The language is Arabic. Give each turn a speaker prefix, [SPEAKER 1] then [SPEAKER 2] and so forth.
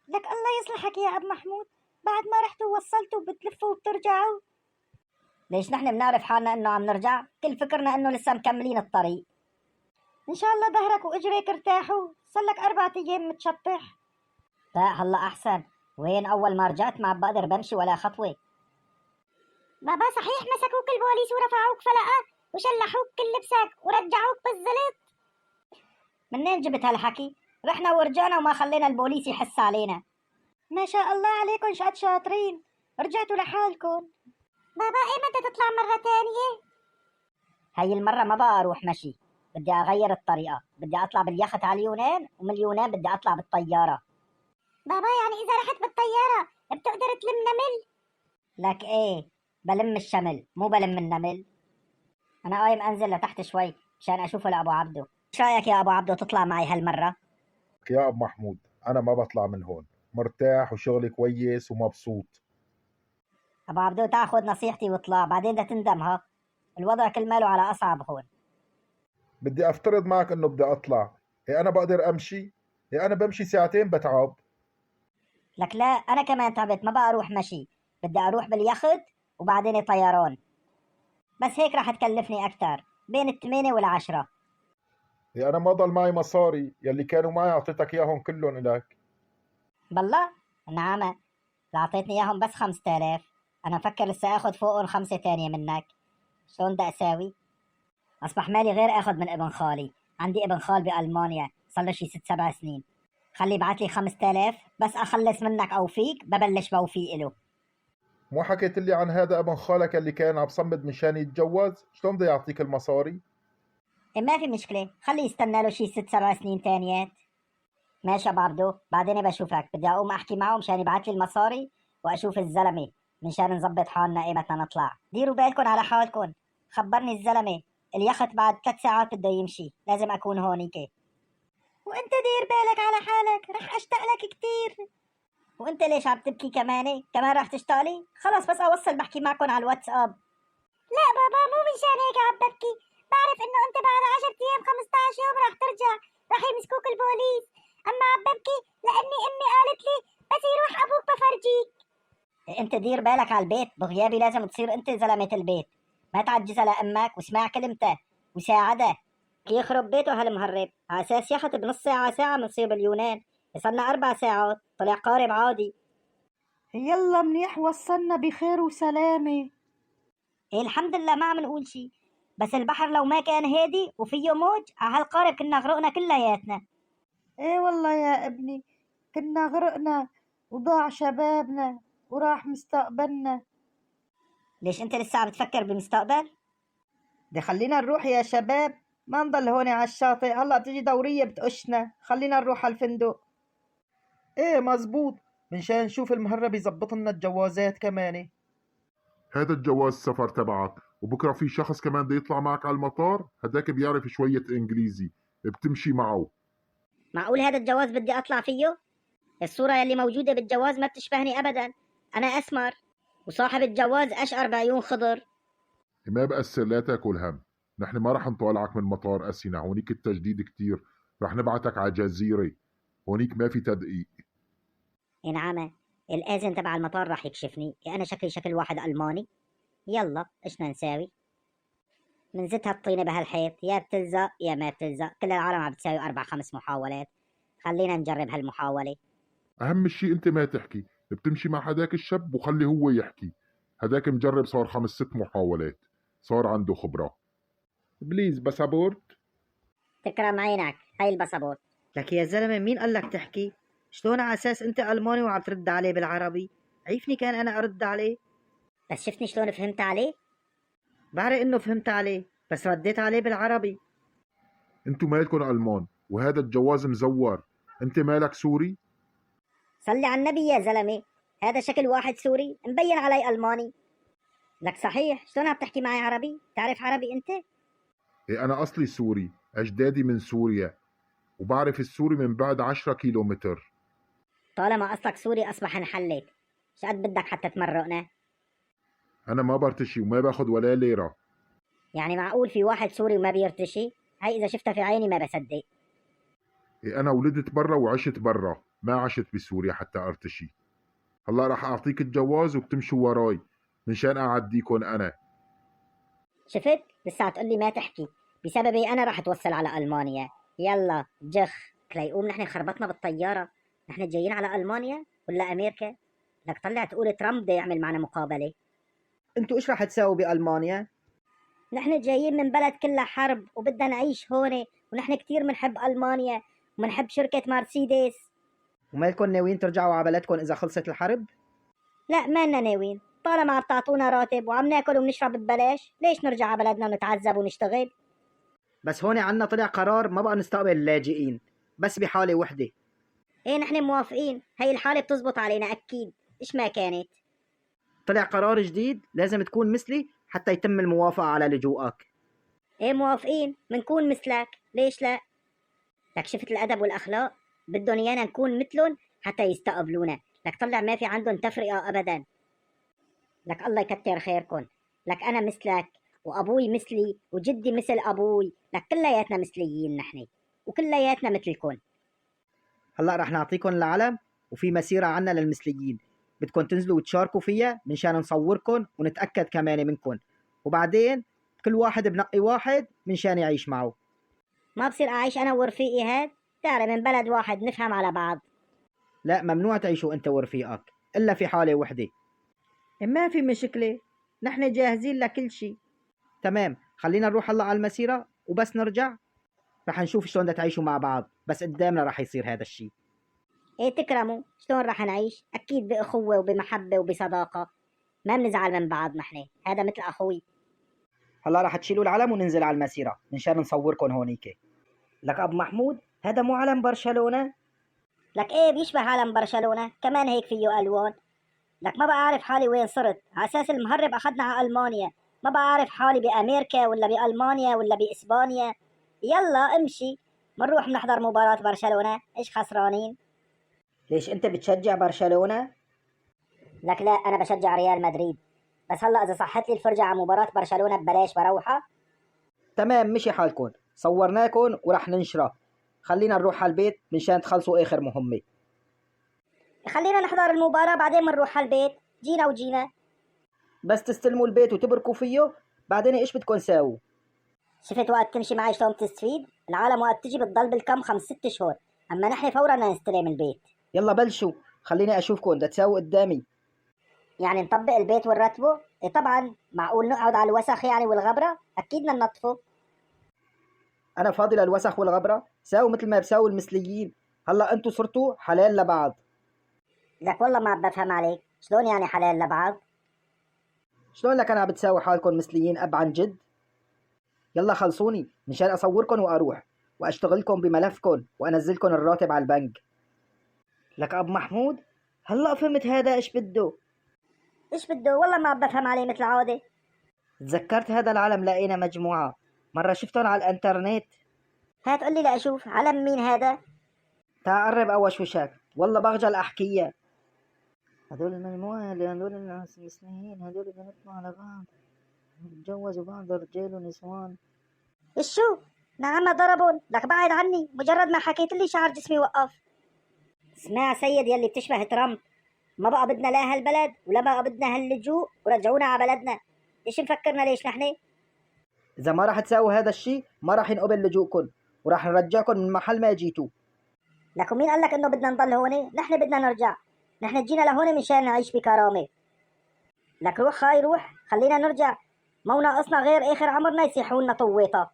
[SPEAKER 1] لك الله يصلحك يا أب محمود، بعد ما رحتوا ووصلتوا بتلفوا وبترجعوا.
[SPEAKER 2] ليش نحن بنعرف حالنا انه عم نرجع؟ كل فكرنا انه لسه مكملين الطريق.
[SPEAKER 1] إن شاء الله ظهرك وإجريك ارتاحوا، صلك 4 أيام متشطح.
[SPEAKER 2] لا هلا احسن. وين اول ما رجعت ما بقدر بمشي ولا خطوه.
[SPEAKER 1] بابا صحيح مسكوك البوليس ورفعوك فلقة وشلحوك كل لبسك ورجعوك بالزلط؟
[SPEAKER 2] منين جبت هالحكي؟ رحنا ورجعنا وما خلينا البوليس يحس علينا.
[SPEAKER 1] ما شاء الله عليكم شقد شاطرين، رجعتوا لحالكم. بابا ايمتى تطلع مرة تانية؟
[SPEAKER 2] هاي المره ما بقى اروح مشي، بدي اغير الطريقه، بدي اطلع باليخت على اليونان ومن اليونان بدي اطلع بالطياره.
[SPEAKER 1] بابا يعني إذا رحت بالطيارة بتقدر تلم نمل؟
[SPEAKER 2] لك ايه، بلم الشمل مو بلم النمل. انا قايم انزل لتحت شوي مشان اشوفه لابو عبده. ايش رايك يا ابو عبده تطلع معي هالمره؟
[SPEAKER 3] يا أب محمود، أنا ما بطلع من هون، مرتاح وشغلي كويس ومبسوط.
[SPEAKER 2] ابو عبده تاخذ نصيحتي واطلع، بعدين بدها تندم. ها الوضع كل ماله على اصعب هون.
[SPEAKER 3] بدي أفترض معك إنه بدي أطلع، أنا بقدر أمشي؟ أنا بمشي ساعتين بتعب.
[SPEAKER 2] لك لا انا كمان تعبت، ما بقى اروح مشي، بدي اروح باليخت وبعدين طيران، بس هيك راح تكلفني اكثر، بين ال8 وال10.
[SPEAKER 3] أنا ما ضل معي مصاري، يلي كانوا معي أعطيتك إياهم كلهم إلك.
[SPEAKER 2] بالله نعم، اعطيتني اياهم بس 5000، انا مفكر لسه اخذ فوقهم 5 تانية منك. شلون بدي اساوي؟ اصبح مالي غير اخذ من ابن خالي، عندي ابن خال بالمانيا صار له شي 6 7 سنين، خلي يبعث لي 5000 بس اخلص منك او فيك ببلش بوفي له.
[SPEAKER 3] مو حكيت لي عن هذا ابن خالك اللي كان عم صمد مشان يتجوز؟ شلون بده يعطيك المصاري؟
[SPEAKER 2] إيه ما في مشكلة، خليه يستنى له شي 6 7 سنين تانيات. ماشي يا بعبدو، بعدين بشوفك، بدي اقوم احكي معه مشان يبعث لي المصاري واشوف الزلمة مشان نظبط حالنا ايمتى نطلع. ديروا بالكم على حالكم، خبرني الزلمة اليخت بعد 3 ساعات بده يمشي، لازم اكون هونيك.
[SPEAKER 1] وانت دير بالك على حالك، رح اشتاق لك كتير.
[SPEAKER 2] وانت ليش عم تبكي كمان راح تشتغلي؟ خلص بس اوصل بحكي معكم على الواتساب.
[SPEAKER 1] لا بابا مو مشان هيك عم ببكي، بعرف انه انت بعد 10 ايام 15 يوم رح ترجع، رح يمسكوك البوليس. اما عم ببكي لاني امي قالت لي بس يروح ابوك بفرجيك.
[SPEAKER 2] انت دير بالك على البيت، بغيابي لازم تصير انت زلمة البيت، ما تعجزها لامك واسمع كلمته وساعده. يخرب بيته هالمهرب، على اساس يخت بنص ساعة ساعة بنصير باليونان، صرنا 4 ساعات، طلع قارب عادي.
[SPEAKER 1] يلا منيح وصلنا بخير وسلامة.
[SPEAKER 2] إيه الحمد لله ما عم نقول شي، بس البحر لو ما كان هادي وفيه موج على هالقارب كنا غرقنا كلياتنا.
[SPEAKER 1] ايه والله يا ابني، كنا غرقنا وضاع شبابنا وراح مستقبلنا.
[SPEAKER 2] ليش انت لسه عم تفكر بالمستقبل؟
[SPEAKER 1] دي خلينا نروح يا شباب، ما نضل هون على الشاطئ، هلا بتجي دورية بتقشنا، خلينا نروح على الفندق.
[SPEAKER 4] ايه مزبوط، منشان نشوف المهرب يزبط لنا الجوازات كمان.
[SPEAKER 3] هذا الجواز السفر تبعك، وبكره في شخص كمان بده يطلع معك على المطار، هداك بيعرف شوية انجليزي، بتمشي معه.
[SPEAKER 2] معقول هذا الجواز بدي اطلع فيه؟ الصورة يلي موجودة بالجواز ما بتشبهني ابدا، انا اسمر وصاحب الجواز اشقر بعيون خضر.
[SPEAKER 3] ما بأثر، لا تاكل هم، نحن ما رح نطالعك من مطار أسينا، هونيك التجديد كتير، رح نبعتك على جزيرة، هونيك ما في تدقيق.
[SPEAKER 2] نعم، الاذن تبع المطار راح يكشفني، انا شكلي شكل واحد الماني. يلا ايش بدنا نساوي؟ من زت هالطينة بهالحيط، يا بتلزق يا ما بتلزق، كل العالم عم بتساوي 4 5 محاولات، خلينا نجرب هالمحاولة.
[SPEAKER 3] أهم شيء أنت ما تحكي، بتمشي مع هداك الشاب وخلي هو يحكي، هداك مجرب صار 5 6 محاولات، صار عنده خبرة.
[SPEAKER 4] بليز باسبورت.
[SPEAKER 2] تكرم عينك، هاي الباسبورت.
[SPEAKER 1] لك يا زلمة مين قال لك تحكي؟ شلون على اساس انت الماني وعم ترد عليه بالعربي؟ عيفني كان انا ارد عليه.
[SPEAKER 2] بس شفتني شلون فهمت عليه؟
[SPEAKER 1] بعرف انه فهمت عليه بس رديت عليه بالعربي.
[SPEAKER 3] أنتو مالكن ألمان، وهذا الجواز مزور، أنت مالك سوري؟
[SPEAKER 2] صلي على النبي يا زلمة، هذا شكل واحد سوري مبين علي ألماني. لك صحيح شلون عم تحكي معي عربي؟ تعرف عربي أنت؟
[SPEAKER 3] أنا أصلي سوري، أجدادي من سوريا، وبعرف السوري من بعد 10 كيلومتر.
[SPEAKER 2] طالما أصلك سوري أصبح انحلت، شقد بدك حتى تمرقنا؟
[SPEAKER 3] أنا ما برتشي وما باخد ولا ليرة.
[SPEAKER 2] يعني معقول في واحد سوري وما بيرتشي؟ هاي إذا شفتها في عيني ما بصدق.
[SPEAKER 3] أنا ولدت برا وعشت برا. ما عشت بسوريا حتى ارتشي. هلا راح اعطيك الجواز وبتمشوا وراي مشان اعديكن انا.
[SPEAKER 2] شفت؟ لسه تقول لي ما تحكي، بسببي انا راح اتوصل على المانيا. يلا جخ ليقوم نحن خربطنا بالطياره. نحن جايين على المانيا ولا امريكا؟ لك طلع تقول ترامب بده يعمل معنا مقابله.
[SPEAKER 4] انتوا ايش راح تساووا بألمانيا؟
[SPEAKER 2] نحن جايين من بلد كلها حرب وبدنا نعيش هون، ونحن كتير منحب المانيا ومنحب شركه مرسيدس.
[SPEAKER 4] ومالكم ناويين ترجعوا على بلدكم اذا خلصت الحرب؟
[SPEAKER 2] لا ما لنا ناويين، طالما عم تعطونا راتب وعم ناكل وبنشرب ببلاش ليش نرجع على بلدنا ونتعذب ونشتغل؟
[SPEAKER 4] بس هون عنا طلع قرار ما بقى نستقبل اللاجئين، بس بحالة وحدة.
[SPEAKER 2] ايه نحن موافقين، هي الحالة بتزبط علينا اكيد، ايش ما كانت.
[SPEAKER 4] طلع قرار جديد لازم تكون مثلي حتى يتم الموافقة على لجوءك.
[SPEAKER 2] ايه موافقين، منكون مثلك، ليش لا؟ لك شفت الادب والاخلاق، بدهم ايانا نكون مثلهم حتى يستقبلونا. لك طلع ما في عندهم تفرقة ابدا. لك الله يكتر خيركم. لك انا مثلك وابوي مثلي وجدي مثل ابوي، لك كلياتنا مثليين نحن وكلياتنا مثلكم.
[SPEAKER 4] هلا رح نعطيكم العلم وفي مسيرة عنا للمثليين، بدكم تنزلوا وتشاركوا فيها منشان نصوركم ونتأكد كمان منكم، وبعدين كل واحد بنقي واحد منشان يعيش معه.
[SPEAKER 2] ما بصير اعيش انا ورفيقي هاد؟ تعرف من بلد واحد نفهم على بعض.
[SPEAKER 4] لا ممنوع تعيشوا انت ورفيقك الا في حالة وحدة. ما في مشكلة، نحن جاهزين لكل شيء. تمام، خلينا نروح هلا على المسيرة وبس نرجع رح نشوف شلون بدنا تعيشوا مع بعض، بس قدامنا رح يصير هذا الشيء.
[SPEAKER 2] ايه تكرموا، شلون رح نعيش؟ اكيد باخوة وبمحبة وبصداقة، ما بنزعل من بعض نحن، هذا مثل اخوي.
[SPEAKER 4] هلا رح تشيلوا العلم وننزل على المسيرة منشان نصوركم هونيك. لك ابو محمود هذا مو علم برشلونة؟
[SPEAKER 2] لك ايه بيشبه علم برشلونة، كمان هيك فيه الوان. لك ما بعرف حالي وين صرت، على اساس المهرب اخذنا على المانيا، ما بعرف حالي بامريكا ولا بالمانيا ولا باسبانيا. يلا امشي بنروح بنحضر مباراة برشلونة، ايش خسرانين؟
[SPEAKER 4] ليش انت بتشجع برشلونة؟
[SPEAKER 2] لك لا انا بشجع ريال مدريد، بس هلا اذا صحت لي الفرجة على مباراة برشلونة ببلاش بروحها.
[SPEAKER 4] تمام مشي حالكم، صورناكم ورح ننشره، خلينا نروح على البيت منشان تخلصوا اخر مهمة.
[SPEAKER 2] خلينا نحضر المباراة بعدين بنروح على البيت، جينا وجينا.
[SPEAKER 4] بس تستلموا البيت وتبركوا فيه بعدين ايش بدكم تساووا؟
[SPEAKER 2] شفت وقت تمشي معي شلون بتستفيد؟ العالم وقت تجي بتضل بالكم 5 6 شهور، اما نحن فورا بدنا نستلم البيت.
[SPEAKER 4] يلا بلشوا، خليني اشوفكم بدها تساووا قدامي.
[SPEAKER 2] يعني نطبق البيت ونرتبه؟ ايه طبعا، معقول نقعد على الوسخ يعني والغبرة؟ اكيد بدنا ننظفه.
[SPEAKER 4] انا فاضي للوسخ والغبرة؟ ساووا مثل ما بساووا المثليين، هلا انتوا صرتوا حلال لبعض.
[SPEAKER 2] لك والله ما بفهم عليك، شلون يعني حلال لبعض؟
[SPEAKER 4] شلون لك انا بتساوي حالكم مثليين اب عن جد؟ يلا خلصوني مشان اصوركم واروح واشتغلكم بملفكم وانزلكم الراتب على البنك. لك اب محمود هلا فهمت هذا ايش بده.
[SPEAKER 2] ايش بده؟ والله ما بفهم عليه مثل العادة.
[SPEAKER 4] تذكرت هذا العلم لقينا مجموعة مرة شفتهم على الانترنت.
[SPEAKER 2] هات قل لي لاشوف علم مين هذا.
[SPEAKER 4] تعال قرب اوش وشك، والله بخجل احكيها. هذول المجموعة هذول الناس المثليين هذول بنطلعوا على بعض بتجوزوا بعض رجال ونسوان.
[SPEAKER 2] ايش شو؟ نعم ضربون، لك بعد عني، مجرد ما حكيت لي شعر جسمي وقف. اسمع سيد يلي بتشبه ترامب، ما بقى بدنا لا هالبلد ولا بقى بدنا هاللجوء ورجعونا على بلدنا. ايش مفكرنا ليش نحن؟
[SPEAKER 4] اذا ما راح تساووا هذا الشيء ما راح ينقبل لجوءكم وراح نرجعكم من محل ما جيتوا.
[SPEAKER 2] لكن مين قال لك انه بدنا نضل هون؟ نحن بدنا نرجع، نحن جينا لهون مشان نعيش بكرامة. لك روح خاي روح، خلينا نرجع، مو ناقصنا غير اخر عمرنا يسيحوا لنا طويطة.